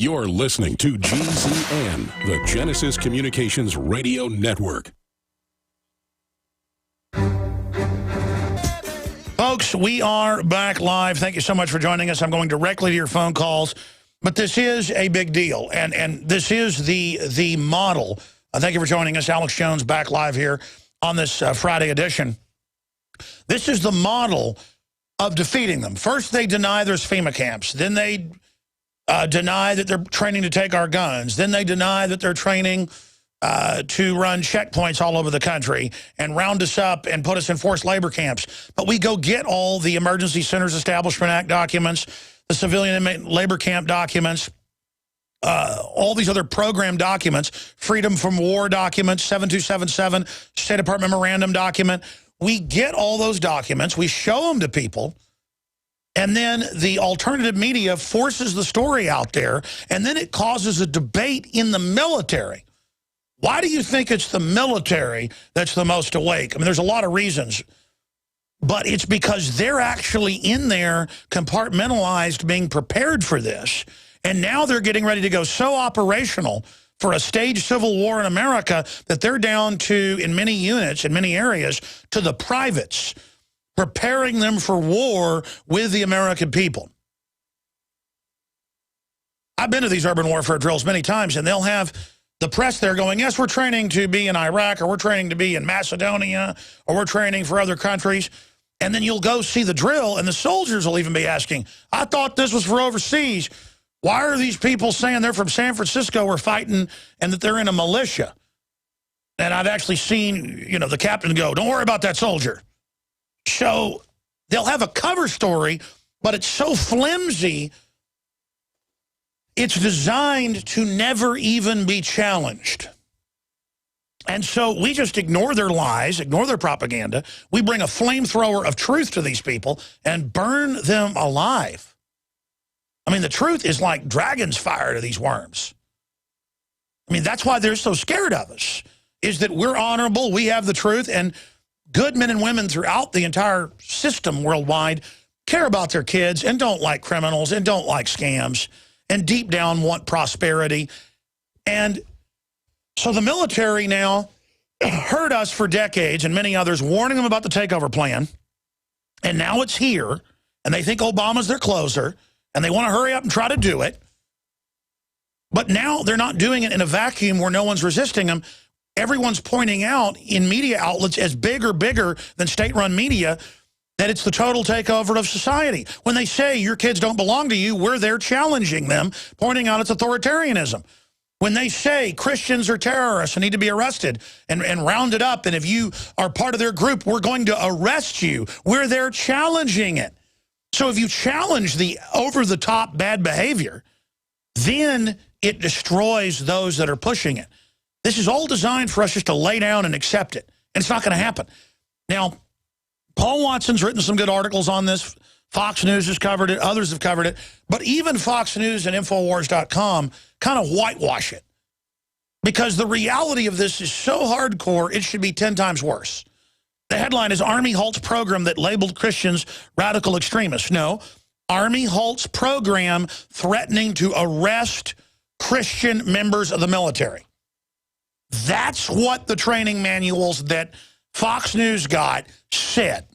You're listening to GZN, the Genesis Communications Radio Network. Folks, we are back live. Thank you so much for joining us. I'm going directly to your phone calls. But this is a big deal, and this is the model. Thank you for joining us. Alex Jones back live here on this Friday edition. This is the model of defeating them. First, they deny there's FEMA camps. Then they deny that they're training to take our guns. Then they deny that they're training to run checkpoints all over the country and round us up and put us in forced labor camps. But we go get all the Emergency Centers Establishment Act documents, the Civilian Inmate Labor Camp documents, all these other program documents, Freedom from War documents, 7277, State Department Memorandum document. We get all those documents, we show them to people, and then the alternative media forces the story out there, and then it causes a debate in the military. Why do you think it's the military that's the most awake? I mean, there's a lot of reasons. But it's because they're actually in there compartmentalized, being prepared for this. And now they're getting ready to go so operational for a staged civil war in America that they're down to, in many units, in many areas, to the privates, preparing them for war with the American people. I've been to these urban warfare drills many times, and they'll have the press there going, yes, we're training to be in Iraq, or we're training to be in Macedonia, or we're training for other countries. And then you'll go see the drill, and the soldiers will even be asking, I thought this was for overseas. Why are these people saying they're from San Francisco or fighting and that they're in a militia? And I've actually seen, you know, the captain go, don't worry about that soldier. So they'll have a cover story, but it's so flimsy, it's designed to never even be challenged. And so we just ignore their lies, ignore their propaganda. We bring a flamethrower of truth to these people and burn them alive. I mean, the truth is like dragon's fire to these worms. I mean, that's why they're so scared of us, is that we're honorable, we have the truth, and good men and women throughout the entire system worldwide care about their kids and don't like criminals and don't like scams and deep down want prosperity. And so the military now heard us for decades and many others warning them about the takeover plan. And now it's here, and they think Obama's their closer, and they want to hurry up and try to do it. But now they're not doing it in a vacuum where no one's resisting them. Everyone's pointing out in media outlets as bigger than state-run media that it's the total takeover of society. When they say your kids don't belong to you, we're there challenging them, pointing out it's authoritarianism. When they say Christians are terrorists and need to be arrested and rounded up, and if you are part of their group, we're going to arrest you, we're there challenging it. So if you challenge the over-the-top bad behavior, then it destroys those that are pushing it. This is all designed for us just to lay down and accept it. And it's not going to happen. Now, Paul Watson's written some good articles on this. Fox News has covered it. Others have covered it. But even Fox News and Infowars.com kind of whitewash it. Because the reality of this is so hardcore, it should be 10 times worse. The headline is Army halts program that labeled Christians radical extremists. No, Army halts program threatening to arrest Christian members of the military. That's what the training manuals that Fox News got said.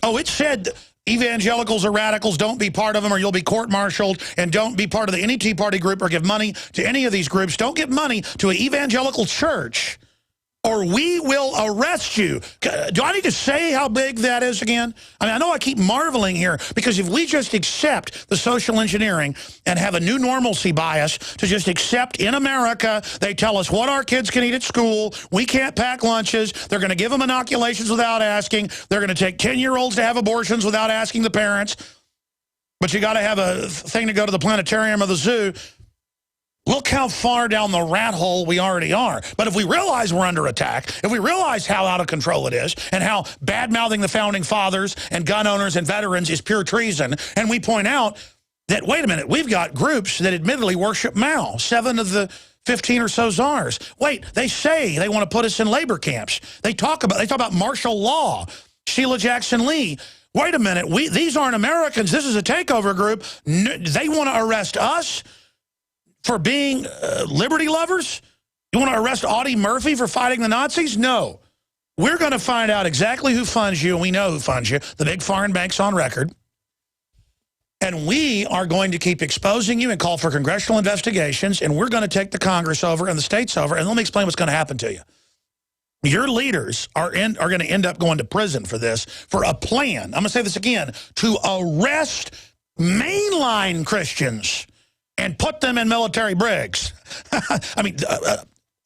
Oh, it said evangelicals or radicals, don't be part of them or you'll be court-martialed, and don't be part of any Tea Party group or give money to any of these groups. Don't give money to an evangelical church or we will arrest you. Do I need to say how big that is again? I mean, I know I keep marveling here, because if we just accept the social engineering and have a new normalcy bias to just accept in America, they tell us what our kids can eat at school, we can't pack lunches, they're going to give them inoculations without asking, they're going to take 10-year-olds to have abortions without asking the parents, but you got to have a thing to go to the planetarium or the zoo. Look how far down the rat hole we already are. But if we realize we're under attack, if we realize how out of control it is, and how bad-mouthing the Founding Fathers and gun owners and veterans is pure treason, and we point out that, wait a minute, we've got groups that admittedly worship Mao, 7 of the 15 or so czars. Wait, they say they want to put us in labor camps. They talk about martial law, Sheila Jackson Lee. wait a minute, these aren't Americans. This is a takeover group. They want to arrest us for being liberty lovers? You want to arrest Audie Murphy for fighting the Nazis? No. We're going to find out exactly who funds you, and we know who funds you, the big foreign banks on record. And we are going to keep exposing you and call for congressional investigations, and we're going to take the Congress over and the states over, and let me explain what's going to happen to you. Your leaders are going to end up going to prison for this, for a plan, I'm going to say this again, to arrest mainline Christians and put them in military brigs. I mean,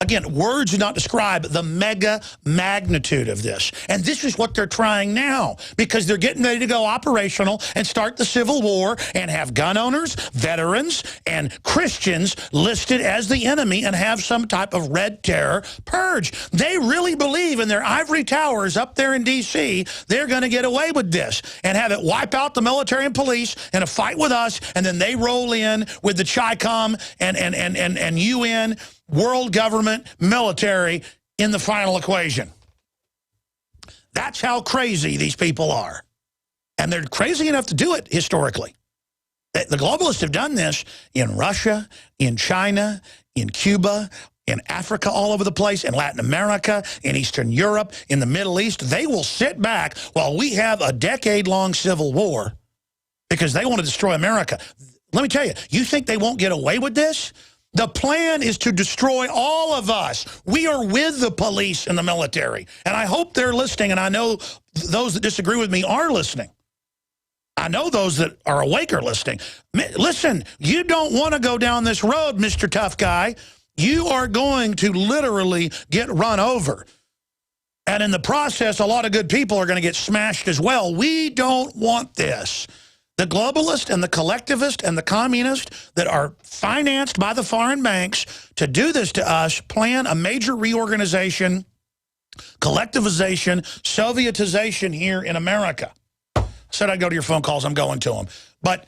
again, words do not describe the mega magnitude of this. And this is what they're trying now, because they're getting ready to go operational and start the Civil War and have gun owners, veterans, and Christians listed as the enemy and have some type of red terror purge. They really believe in their ivory towers up there in D.C. they're going to get away with this and have it wipe out the military and police in a fight with us, and then they roll in with the CHICOM and UN, world government, military in the final equation. That's how crazy these people are. And they're crazy enough to do it historically. The globalists have done this in Russia, in China, in Cuba, in Africa, all over the place, in Latin America, in Eastern Europe, in the Middle East. They will sit back while we have a decade-long civil war because they want to destroy America. Let me tell you, you think they won't get away with this? The plan is to destroy all of us. We are with the police and the military. And I hope they're listening, and I know those that disagree with me are listening. I know those that are awake are listening. Listen, you don't want to go down this road, Mr. Tough Guy. You are going to literally get run over. And in the process, a lot of good people are going to get smashed as well. We don't want this. The globalist and the collectivist and the communist that are financed by the foreign banks to do this to us plan a major reorganization, collectivization, Sovietization here in America. I said I'd go to your phone calls. I'm going to them. But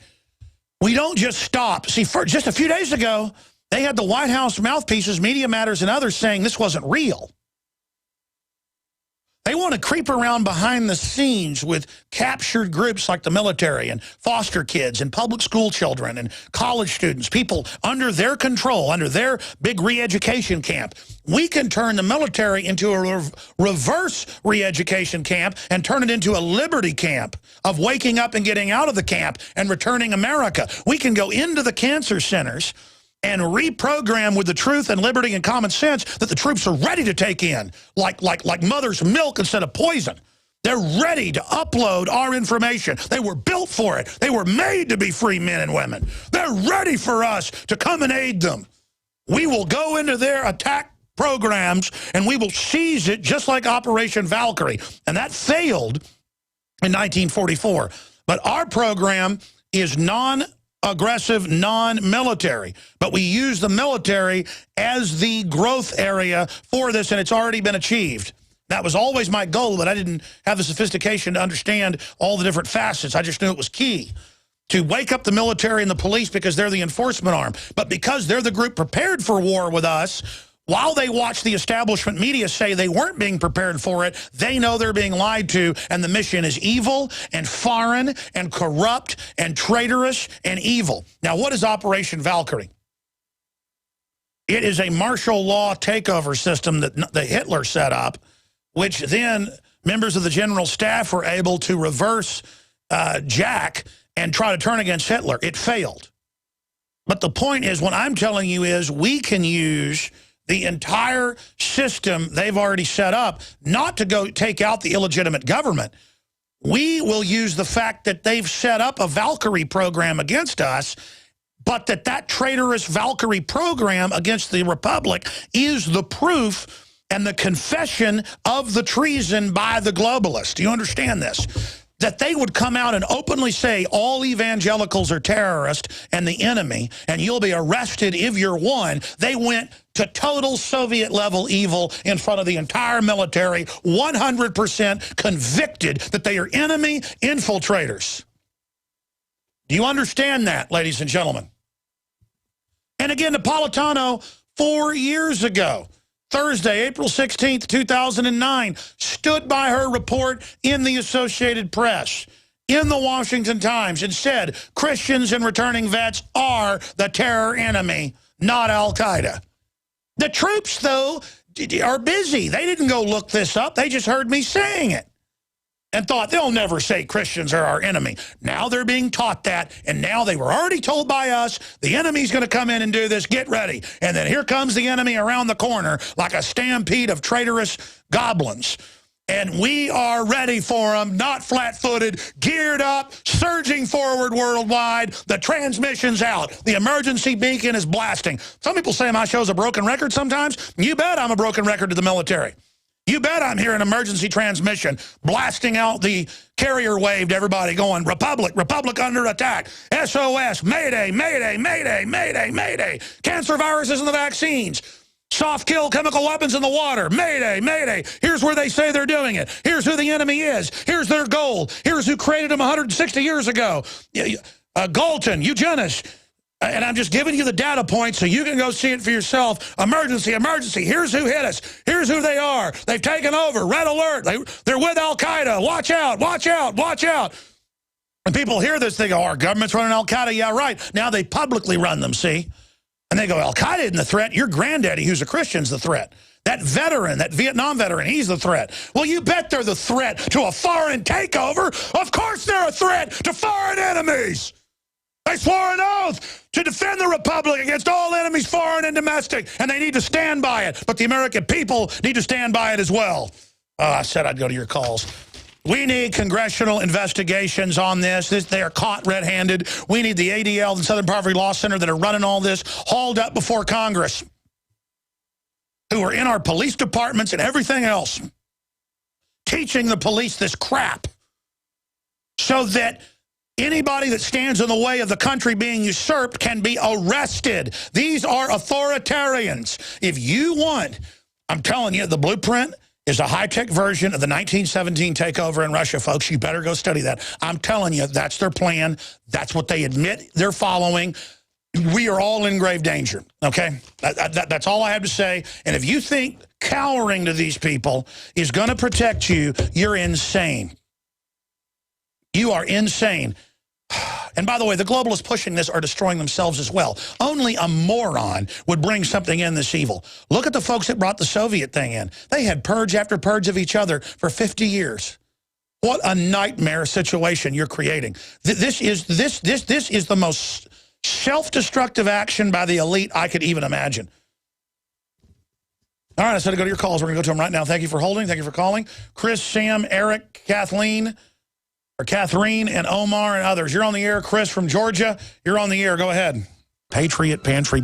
we don't just stop. See, for just a few days ago, they had the White House mouthpieces, Media Matters, and others saying this wasn't real. They want to creep around behind the scenes with captured groups like the military and foster kids and public school children and college students, people under their control, under their big re-education camp. We can turn the military into a reverse re-education camp and turn it into a liberty camp of waking up and getting out of the camp and returning America. We can go into the cancer centers and reprogram with the truth and liberty and common sense that the troops are ready to take in, like mother's milk instead of poison. They're ready to upload our information. They were built for it. They were made to be free men and women. They're ready for us to come and aid them. We will go into their attack programs and we will seize it just like Operation Valkyrie. And that failed in 1944. But our program is non-aggressive, non-military. But we use the military as the growth area for this, and it's already been achieved. That was always my goal, but I didn't have the sophistication to understand all the different facets. I just knew it was key to wake up the military and the police because they're the enforcement arm. But because they're the group prepared for war with us, while they watch the establishment media say they weren't being prepared for it, they know they're being lied to, and the mission is evil and foreign and corrupt and traitorous and evil. Now, what is Operation Valkyrie? It is a martial law takeover system that Hitler set up, which then members of the general staff were able to reverse Jack and try to turn against Hitler. It failed. But the point is, what I'm telling you is we can use the entire system they've already set up not to go take out the illegitimate government. We will use the fact that they've set up a Valkyrie program against us, but that traitorous Valkyrie program against the Republic is the proof and the confession of the treason by the globalists. Do you understand this? That they would come out and openly say all evangelicals are terrorists and the enemy, and you'll be arrested if you're one. They went to total Soviet-level evil in front of the entire military, 100% convicted that they are enemy infiltrators. Do you understand that, ladies and gentlemen? And again, Napolitano, 4 years ago, Thursday, April 16th, 2009, stood by her report in the Associated Press in the Washington Times and said Christians and returning vets are the terror enemy, not al-Qaeda. The troops, though, are busy. They didn't go look this up. They just heard me saying it and thought they'll never say Christians are our enemy. Now they're being taught that, and now they were already told by us, the enemy's going to come in and do this, get ready. And then here comes the enemy around the corner like a stampede of traitorous goblins. And we are ready for them, not flat-footed, geared up, surging forward worldwide. The transmission's out. The emergency beacon is blasting. Some people say my show's a broken record sometimes. You bet I'm a broken record to the military. You bet I'm hearing emergency transmission, blasting out the carrier wave to everybody going, Republic, Republic under attack, SOS, Mayday, Mayday, Mayday, Mayday, Mayday, cancer viruses and the vaccines. Soft kill chemical weapons in the water. Mayday, Mayday. Here's where they say they're doing it. Here's who the enemy is. Here's their goal. Here's who created them 160 years ago. Galton, eugenics. And I'm just giving you the data points so you can go see it for yourself. Emergency, emergency. Here's who hit us. Here's who they are. They've taken over. Red alert. They're with al-Qaeda. Watch out, watch out, watch out. And people hear this, they go, our government's running al-Qaeda. Yeah, right. Now they publicly run them, see? And they go, al-Qaeda isn't the threat. Your granddaddy, who's a Christian's the threat. That veteran, that Vietnam veteran, he's the threat. Well, you bet they're the threat to a foreign takeover. Of course they're a threat to foreign enemies. They swore an oath to defend the Republic against all enemies, foreign and domestic, and they need to stand by it. But the American people need to stand by it as well. I said I'd go to your calls. We need congressional investigations on this. They are caught red-handed. We need the ADL, the Southern Poverty Law Center, that are running all this, hauled up before Congress, who are in our police departments and everything else, teaching the police this crap so that anybody that stands in the way of the country being usurped can be arrested. These are authoritarians. If you want, I'm telling you, the blueprint is a high-tech version of the 1917 takeover in Russia, folks. You better go study that. I'm telling you, that's their plan. That's what they admit they're following. We are all in grave danger, okay? That's all I have to say. And if you think cowering to these people is going to protect you, you're insane. You are insane. And by the way, the globalists pushing this are destroying themselves as well. Only a moron would bring something in this evil. Look at the folks that brought the Soviet thing in. They had purge after purge of each other for 50 years. What a nightmare situation you're creating. This is the most self-destructive action by the elite I could even imagine. All right, I said to go to your calls. We're going to go to them right now. Thank you for holding. Thank you for calling. Chris, Sam, Eric, Kathleen, and Omar and others. You're on the air. Chris from Georgia, you're on the air. Go ahead. Patriot Pantry.